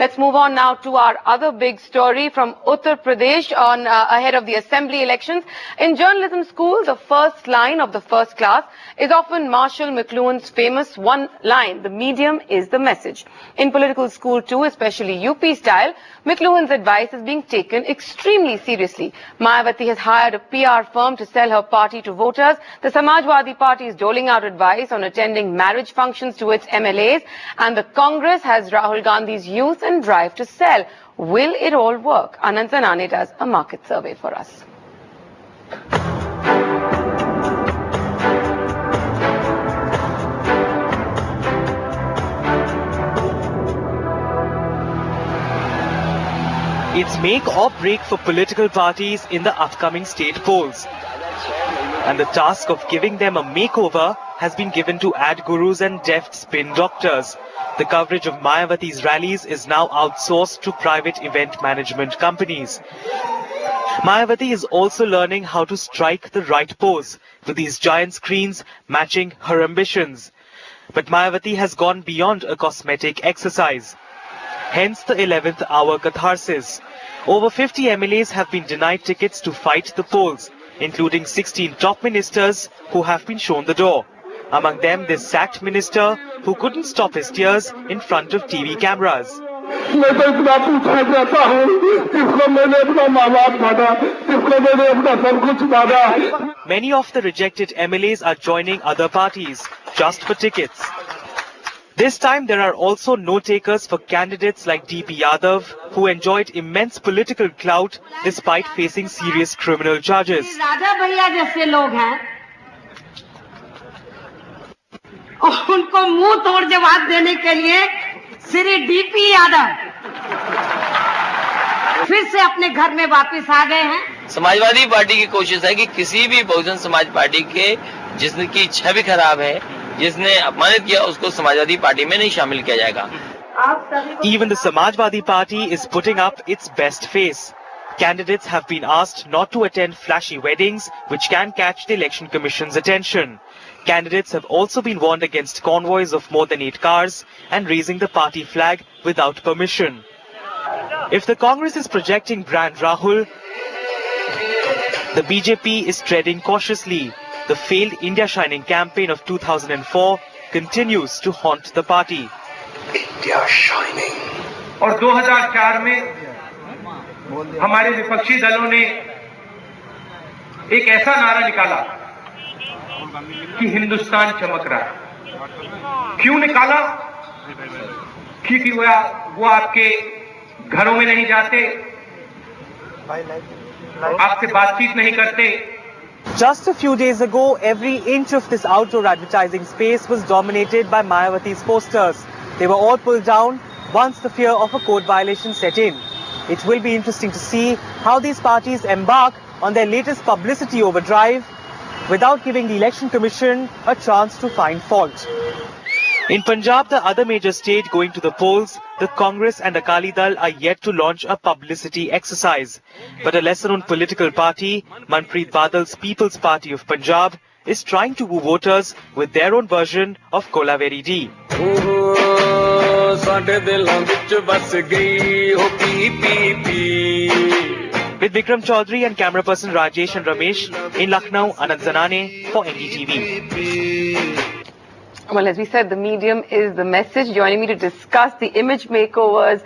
Let's move on now to our other big story from Uttar Pradesh ahead of the assembly elections. In journalism school, the first line of the first class is often Marshall McLuhan's famous one line, "The medium is the message." In political school too, especially UP style, McLuhan's advice is being taken extremely seriously. Mayawati has hired a PR firm to sell her party to voters. The Samajwadi Party is doling out advice on attending marriage functions to its MLAs, and the Congress has Rahul Gandhi's youth and drive to sell. Will it all work? Anand Zanane does a market survey for us. It's make or break for political parties in the upcoming state polls. And the task of giving them a makeover has been given to ad gurus and deft spin doctors. The coverage of Mayawati's rallies is now outsourced to private event management companies. Mayawati is also learning how to strike the right pose, with these giant screens matching her ambitions. But Mayawati has gone beyond a cosmetic exercise. Hence the 11th hour catharsis. Over 50 MLAs have been denied tickets to fight the polls, including 16 top ministers who have been shown the door. Among them, this sacked minister who couldn't stop his tears in front of TV cameras. Many of the rejected MLAs are joining other parties just for tickets. This time there are also no takers for candidates like DP Yadav, who enjoyed immense political clout despite facing serious criminal charges. उनको मुंह तोड़ जवाब देने के लिए Shri DP Yadav फिर से अपने घर में वापस आ गए हैं। समाजवादी पार्टी की कोशिश है कि किसी भी बहुजन समाज पार्टी के जिसकी छवि खराब है, जिसने अपमानित किया, उसको समाजवादी पार्टी में नहीं शामिल किया जाएगा। Even the Samajwadi Party is putting up its best face. Candidates have been asked not to attend flashy weddings which can catch the Election Commission's attention. Candidates have also been warned against convoys of more than 8 cars and raising the party flag without permission. If the Congress is projecting brand Rahul, the BJP is treading cautiously. The failed India Shining campaign of 2004 continues to haunt the party. India Shining. और 2004 में हमारे विपक्षी दलों ने एक ऐसा नारा निकाला कि हिंदुस्तान चमक रहा है। क्यों निकाला? क्योंकि वो आपके घरों में नहीं जाते, आपसे बातचीत नहीं करते। Just a few days ago, every inch of this outdoor advertising space was dominated by Mayawati's posters. They were all pulled down once the fear of a code violation set in. It will be interesting to see how these parties embark on their latest publicity overdrive without giving the Election Commission a chance to find fault. In Punjab, the other major state going to the polls, the Congress and Akali Dal are yet to launch a publicity exercise. But a lesser-known political party, Manpreet Badal's People's Party of Punjab, is trying to woo voters with their own version of Kolaveri D. With Vikram Chaudhary and camera person Rajesh and Ramesh in Lucknow, Anand Zanane for NDTV. Well, as we said, the medium is the message. Joining me to discuss the image makeovers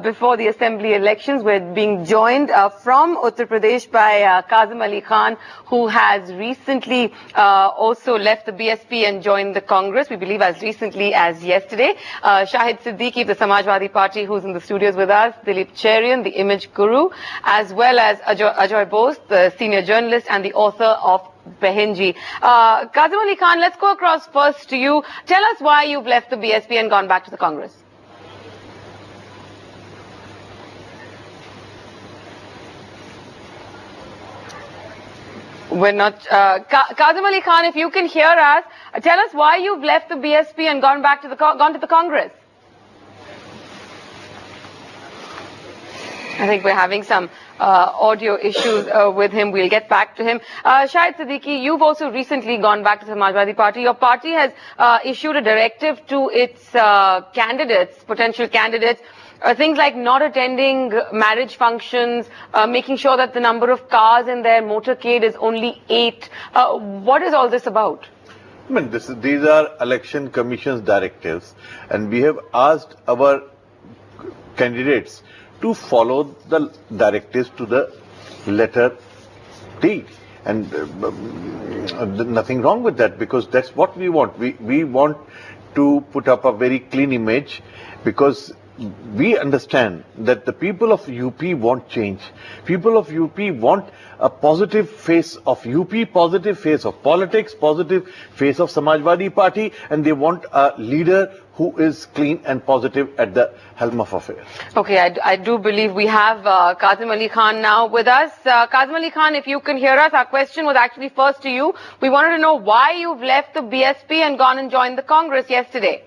before the assembly elections, we're being joined from Uttar Pradesh by Kazim Ali Khan, who has recently also left the BSP and joined the Congress, we believe as recently as yesterday. Shahid Siddiqui of the Samajwadi Party, who's in the studios with us. Dilip Cherian, the image guru, as well as Ajoy Bose, the senior journalist and the author of Behenji. Kazim Ali Khan, let's go across first to you. Tell us why you've left the BSP and gone back to the Congress. We're not... Kazim Ali Khan, if you can hear us, tell us why you've left the BSP and gone back to the Congress. I think we're having some audio issues with him. We'll get back to him. Shahid Siddiqui, you've also recently gone back to the Samajwadi Party. Your party has issued a directive to its candidates, potential candidates, Things like not attending marriage functions, making sure that the number of cars in their motorcade is only 8. What is all this about? I mean, these are election commission's directives, and we have asked our candidates to follow the directives to the letter T. And nothing wrong with that, because that's what we want. We want to put up a very clean image, because we understand that the people of UP want change. People of UP want a positive face of UP, positive face of politics, positive face of Samajwadi Party, and they want a leader who is clean and positive at the helm of affairs. Okay, I do believe we have Kazim Ali Khan now with us. Kazim Ali Khan, if you can hear us, our question was actually first to you. We wanted to know why you've left the BSP and gone and joined the Congress yesterday.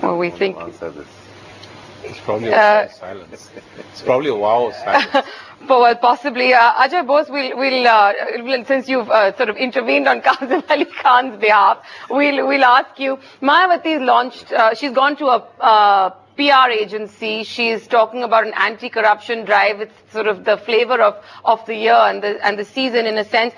Well, we think... Answer this. It's probably a wow of silence. It's probably a wow of silence. Well, possibly. Ajay Bose, we'll since you've sort of intervened on Kazim Ali Khan's behalf, we'll ask you. Mayawati's launched, she's gone to a PR agency. She's talking about an anti-corruption drive. It's sort of the flavor of the year and the season in a sense.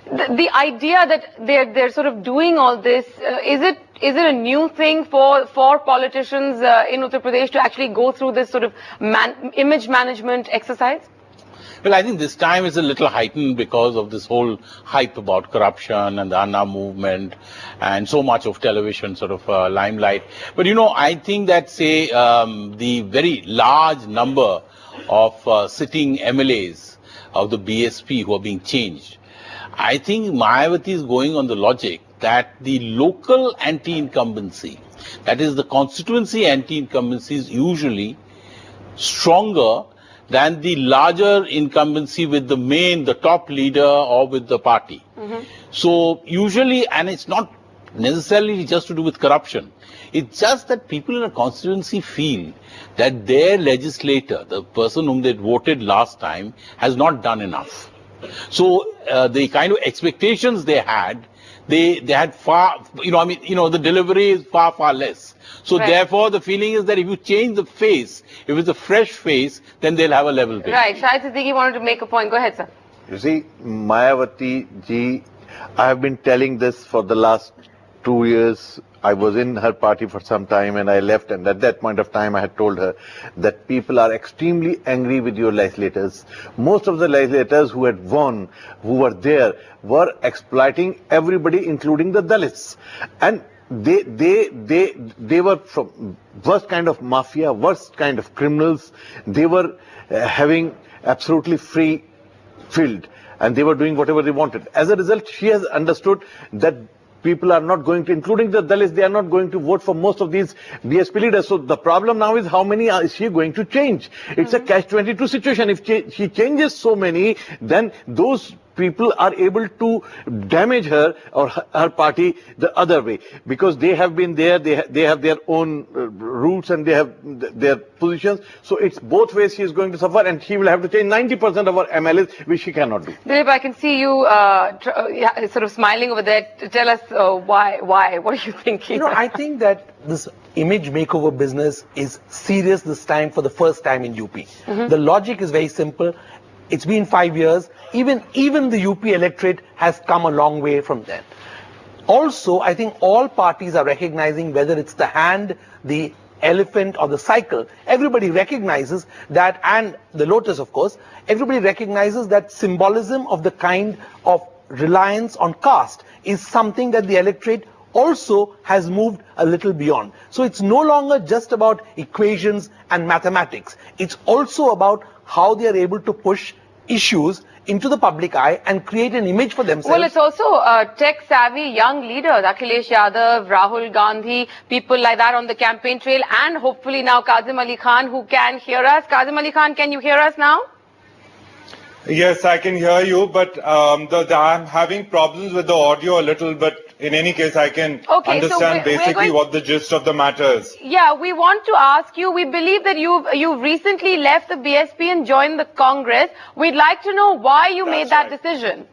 The idea that they're sort of doing all this, is it a new thing for politicians in Uttar Pradesh to actually go through this sort of image management exercise? Well, I think this time is a little heightened because of this whole hype about corruption and the Anna movement and so much of television sort of limelight. But, you know, I think that, say, the very large number of sitting MLAs of the BSP who are being changed, I think Mayawati is going on the logic that the local anti-incumbency, that is the constituency anti-incumbency, is usually stronger than the larger incumbency with the top leader or with the party. So usually, and it's not necessarily just to do with corruption, it's just that people in a constituency feel that their legislator, the person whom they voted last time, has not done enough. So the kind of expectations they had far, the delivery is far less. So therefore, the feeling is that if you change the face, if it's a fresh face, then they'll have a level playing. Right. Shahid Siddiqui wanted to make a point. Go ahead, sir. You see, Mayawati ji, I have been telling this for the last 2 years. I was in her party for some time and I left, and at that point of time I had told her that people are extremely angry with your legislators. Most of the legislators who had won, who were there, were exploiting everybody, including the Dalits. And they were from worst kind of mafia, worst kind of criminals. They were having absolutely free field and they were doing whatever they wanted. As a result, she has understood that people are not going to, including the Dalits, they are not going to vote for most of these BSP leaders. So the problem now is how many is she going to change? It's a catch-22 situation. If she changes so many, then those people are able to damage her or her party the other way, because they have been there, they have their own roots and they have their positions. So it's both ways she is going to suffer, and she will have to change 90% of her MLAs, which she cannot do. Dilip, I can see you sort of smiling over there. Tell us why? What are you thinking? You know, I think that this image makeover business is serious this time for the first time in UP. The logic is very simple. It's been 5 years. Even the UP electorate has come a long way from then. Also, I think all parties are recognizing, whether it's the hand, the elephant or the cycle, everybody recognizes that, and the lotus of course, everybody recognizes that symbolism of the kind of reliance on caste is something that the electorate also has moved a little beyond. So it's no longer just about equations and mathematics. It's also about how they are able to push issues into the public eye and create an image for themselves. Well, it's also tech-savvy young leaders, Akhilesh Yadav, Rahul Gandhi, people like that on the campaign trail, and hopefully now Kazim Ali Khan, who can hear us. Kazim Ali Khan, can you hear us now? Yes, I can hear you, but I'm having problems with the audio a little, but in any case, I can understand basically what the gist of the matter is. Yeah, we want to ask you, we believe that you've recently left the BSP and joined the Congress. We'd like to know why you made that decision.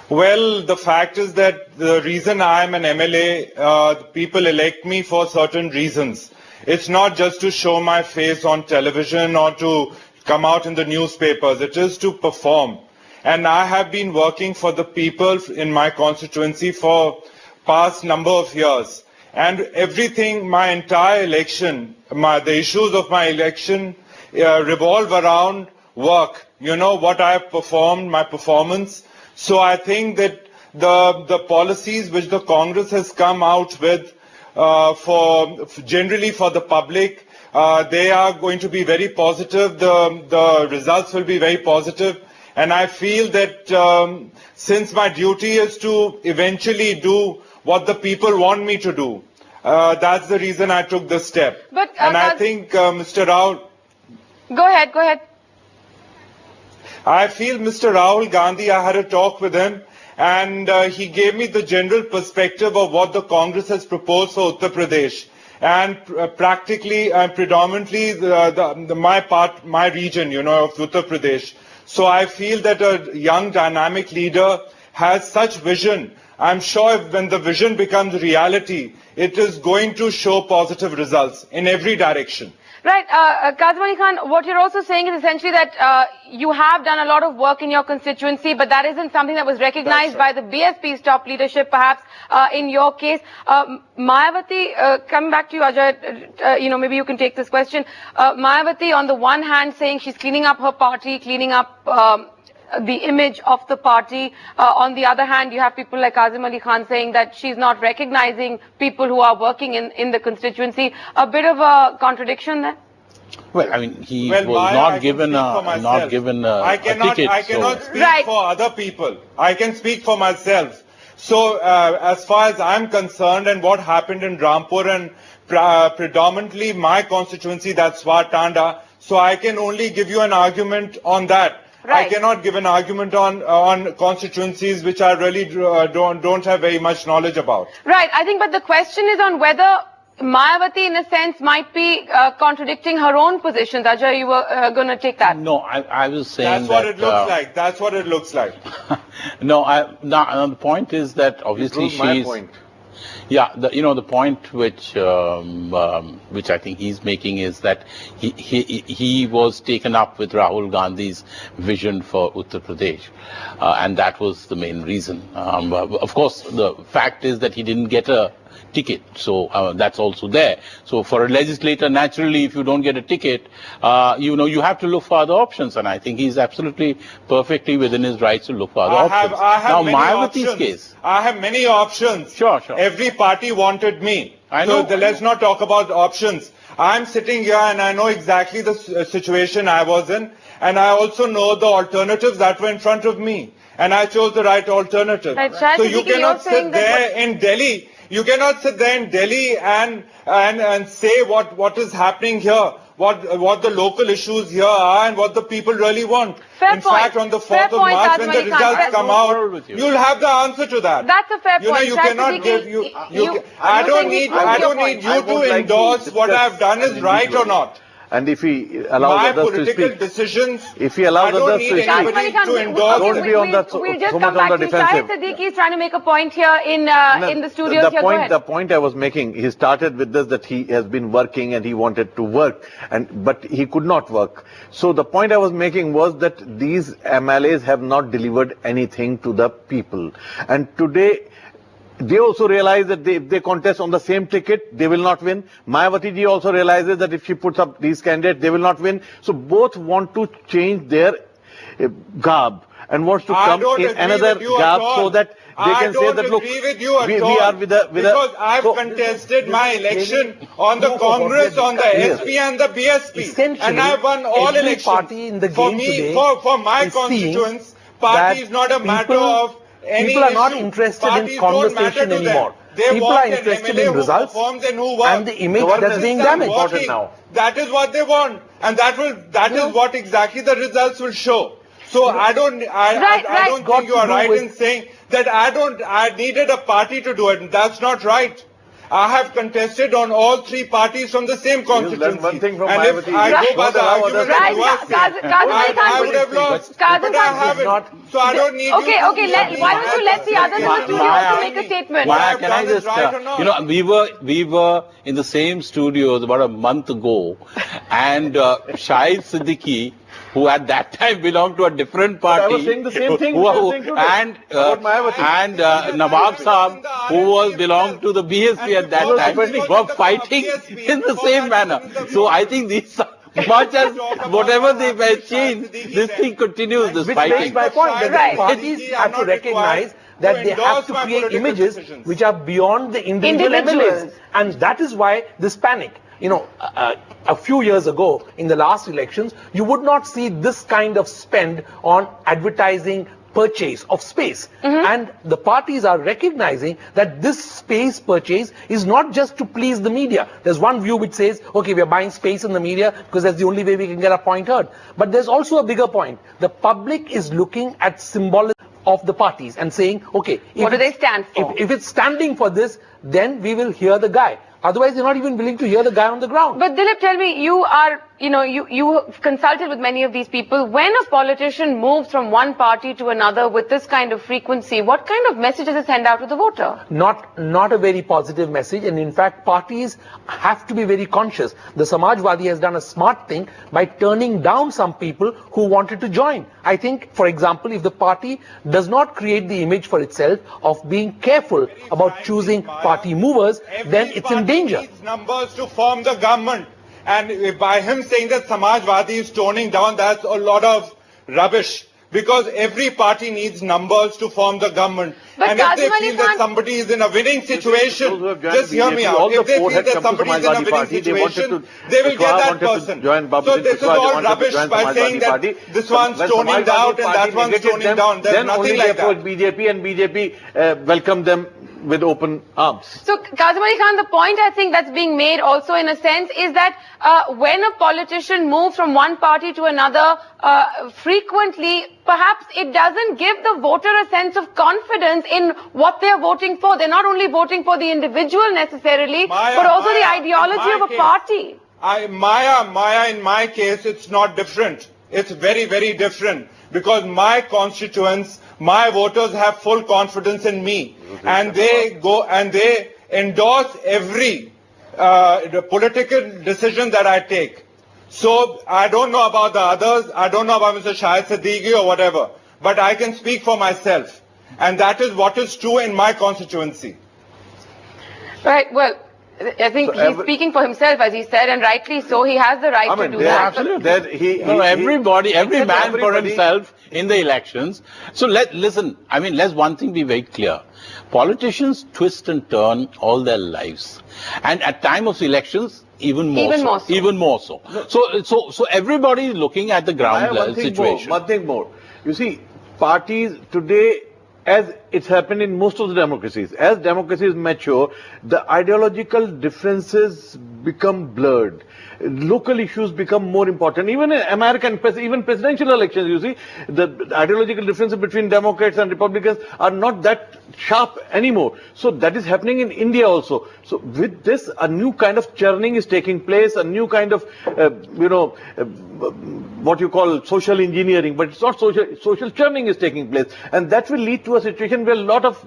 Well, the fact is that the reason I am an MLA, people elect me for certain reasons. It's not just to show my face on television or to come out in the newspapers. It is to perform. And I have been working for the people in my constituency for past number of years. And everything, my entire election, the issues of my election revolve around work. You know, what I have performed, my performance. So I think that the policies which the Congress has come out with generally for the public, they are going to be very positive. The results will be very positive. And I feel that since my duty is to eventually do what the people want me to do, that's the reason I took this step. But, and I think Mr. Rahul... Go ahead. I feel Mr. Rahul Gandhi, I had a talk with him, and he gave me the general perspective of what the Congress has proposed for Uttar Pradesh. And practically and predominantly my region, you know, of Uttar Pradesh. So I feel that a young dynamic leader has such vision. I'm sure when the vision becomes reality, it is going to show positive results in every direction. Right, Kazim Ali Khan, what you're also saying is essentially that you have done a lot of work in your constituency, but that isn't something that was recognized by the BSP's top leadership, perhaps, in your case. Mayawati, coming back to you, Ajay, you know, maybe you can take this question. Mayawati, on the one hand, saying she's cleaning up her party, cleaning up the image of the party. On the other hand, you have people like Kazim Ali Khan saying that she's not recognizing people who are working in the constituency. A bit of a contradiction there? Well, I mean, he was not given a ticket. I cannot speak for other people. I can speak for myself. So, as far as I'm concerned and what happened in Rampur and predominantly my constituency, that's Swatanda, so I can only give you an argument on that. Right. I cannot give an argument on constituencies which I really don't have very much knowledge about. Right. I think, but the question is on whether Mayawati, in a sense, might be contradicting her own positions. Ajay, you were going to take that. No, I was saying that's what it looks like. That's what it looks like. No, the point is that obviously she's... my point. Yeah, the point which I think he's making is that he was taken up with Rahul Gandhi's vision for Uttar Pradesh, and that was the main reason. Of course, the fact is that he didn't get a ticket, so that's also there. So for a legislator, naturally, if you don't get a ticket, you have to look for other options, and I think he's absolutely perfectly within his rights to look for other options. I have now, Mayawati's case. I have many options. Sure. Every party wanted me. I know. So let's not talk about options. I'm sitting here and I know exactly the situation I was in, and I also know the alternatives that were in front of me, and I chose the right alternative. Right. So you cannot sit there in Delhi. You cannot sit there in Delhi and say what is happening here, what the local issues here are, and what the people really want. In fact, on the 4th of March, when the results come out, you'll have the answer to that. That's a fair point. You cannot give I don't need you to endorse what I've done is right or not. And if he allows others to speak, decisions, if he allows others to speak, don't be on that so much on the defensive. Siddiqui is trying to make a point here in the studios. The point I was making, he started with this, that he has been working and he wanted to work, but he could not work. So the point I was making was that these MLAs have not delivered anything to the people. And today, they also realize that if they contest on the same ticket, they will not win. Mayawati ji also realizes that if she puts up these candidates, they will not win. So both want to change their garb and wants to come in another garb so that they can say that, look, we are with a... Because I've contested my election on the Congress, on the SP and the BSP. And I've won all elections. For me, for my constituents, party is not a matter of... People are not interested in conversation anymore. People are interested in results and the image that's being damaged. That is what they want, and that is what exactly the results will show. So I don't think you are right in saying that I needed a party to do it. That's not right. I have contested on all three parties from the same constituency. One thing from and if Mayawati, I go by the argument that you are saying, I would have lost. But I haven't. So I don't need Okay, you to okay. Why don't you let the others in the studio also make a statement? Maya, can I just, you know, we were in the same studios about a month ago, and Shahid Siddiqui, who at that time belonged to a different party, I was saying the same thing. and Nawab Saab, who belonged to the BSP at that time, were fighting in the same manner. So I think these, much as whatever they may change, this thing continues, this Which fighting. makes my point that Right. the parties have to recognize that they have to create images which are beyond the individual Individuals. MLAs. And that is why this panic. You know, a few years ago, in the last elections, you would not see this kind of spend on advertising purchase of space. And the parties are recognizing that this space purchase is not just to please the media. There's one view which says, okay, we are buying space in the media because that's the only way we can get our point heard. But there's also a bigger point. The public is looking at symbolism of the parties and saying, okay, What do they stand for? If it's standing for this, then we will hear the guy. Otherwise, they're not even willing to hear the guy on the ground. But Dilip, tell me, you are, you consulted with many of these people. When a politician moves from one party to another with this kind of frequency, what kind of message does it send out to the voter? Not a very positive message, and in fact, parties have to be very conscious. The Samajwadi has done a smart thing by turning down some people who wanted to join. I think, for example, if the party does not create the image for itself of being careful about choosing party movers, then it's in danger. Needs numbers to form the government. And by him saying that Samajwadi is toning down, that's a lot of rubbish. Because every party needs numbers to form the government. But and if they Kazim feel Ali that Khan- somebody is in a winning situation, just hear me All out. the If they four feel had that come to somebody is in a Samajwadi winning Party, they wanted situation, to- they will get Kushwaha that wanted to person. join Babu So Singh this is Kushwaha all wanted to rubbish join by Samajwadi saying that Party. this one's When toning Samajwadi down and Party that one's negated toning them, down. There's then nothing only like they approached that. BJP, and BJP welcomed them with open arms. So, Kazim Ali Khan, the point I think that's being made also in a sense is that when a politician moves from one party to another frequently, perhaps it doesn't give the voter a sense of confidence in what they're voting for. They're not only voting for the individual necessarily, but also the ideology of a party. Maya, in my case, it's not different. It's very, very different. Because my constituents, my voters have full confidence in me. And they go and they endorse every political decision that I take. So I don't know about the others. I don't know about Mr. Shahid Siddiqui or whatever. But I can speak for myself. And that is what is true in my constituency. Right, well, I think he's speaking for himself, as he said, and rightly so. He has the right to do that. Every man for himself in the elections. So listen, I mean, let's one thing be very clear. Politicians twist and turn all their lives. And at time of elections, even more so. So everybody is looking at the ground level situation. One thing more. You see, parties today, as it's happened in most of the democracies, as democracies mature, the ideological differences become blurred. Local issues become more important. Even in American, even presidential elections, you see, the ideological differences between Democrats and Republicans are not that sharp anymore. So that is happening in India also. So with this, a new kind of churning is taking place, a new kind of, what you call social engineering, but it's not social churning is taking place. And that will lead to a situation where a lot of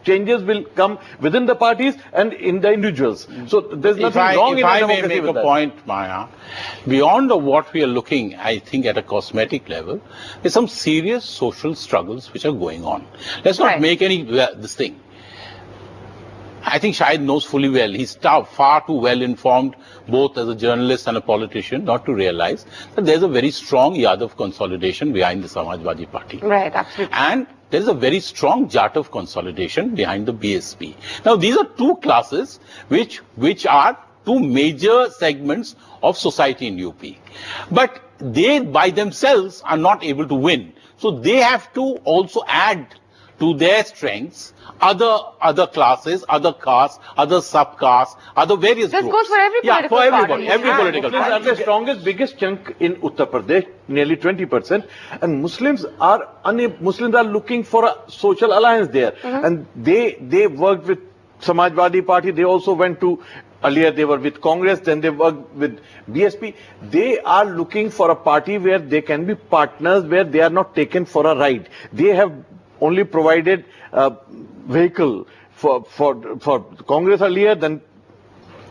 changes will come within the parties and in the individuals. So there's nothing wrong in democracy. If I may make a point, Maya, beyond what we are looking, I think at a cosmetic level, there's some serious social struggles which are going on. Let's not make any this thing. I think Shahid knows fully well. He's far too well informed, both as a journalist and a politician, not to realize that there's a very strong Yadav consolidation behind the Samajwadi Party. Right, absolutely. And there is a very strong Jatav consolidation behind the BSP. Now, these are two classes which are two major segments of society in UP. But they by themselves are not able to win. So they have to also add to their strengths other classes, other castes, other subcastes, other various groups. This goes for every political party. Yeah, for everybody, every political party. Muslims are the strongest, biggest chunk in Uttar Pradesh, nearly 20%, and Muslims are looking for a social alliance there, and they worked with Samajwadi Party, they also went to, earlier they were with Congress, then they worked with BSP. They are looking for a party where they can be partners, where they are not taken for a ride. They have only provided a vehicle for Congress earlier, then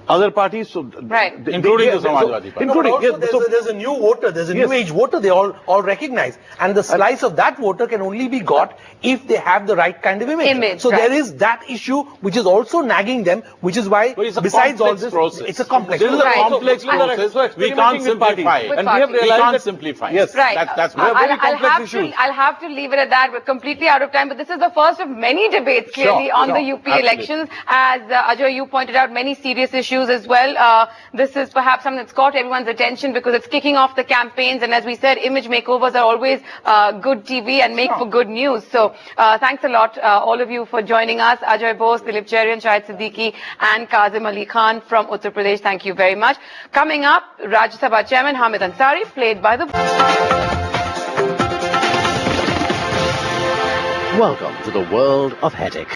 other parties, so right, including the Samajwadi Party. Including, there's a new voter, there's a new age voter they all recognize, and the slice of that voter can only be got if they have the right kind of image. So there is that issue which is also nagging them, which is why besides all this, it's a complex. This is a complex process. We can't simplify it, and we have realized can't simplify. Yes, right. That's I'll have to leave it at that. We're completely out of time, but this is the first of many debates clearly on the UP elections. As Ajay, you pointed out, many serious issues as well. This is perhaps something that's caught everyone's attention because it's kicking off the campaigns, and as we said, image makeovers are always good TV and make for good news. So thanks a lot, all of you, for joining us. Ajay Bose, Dilip Cherian, Shahid Siddiqui and Kazim Ali Khan from Uttar Pradesh. Thank you very much. Coming up, Rajya Sabha Chairman Hamid Ansari, played by the... Welcome to the world of headache.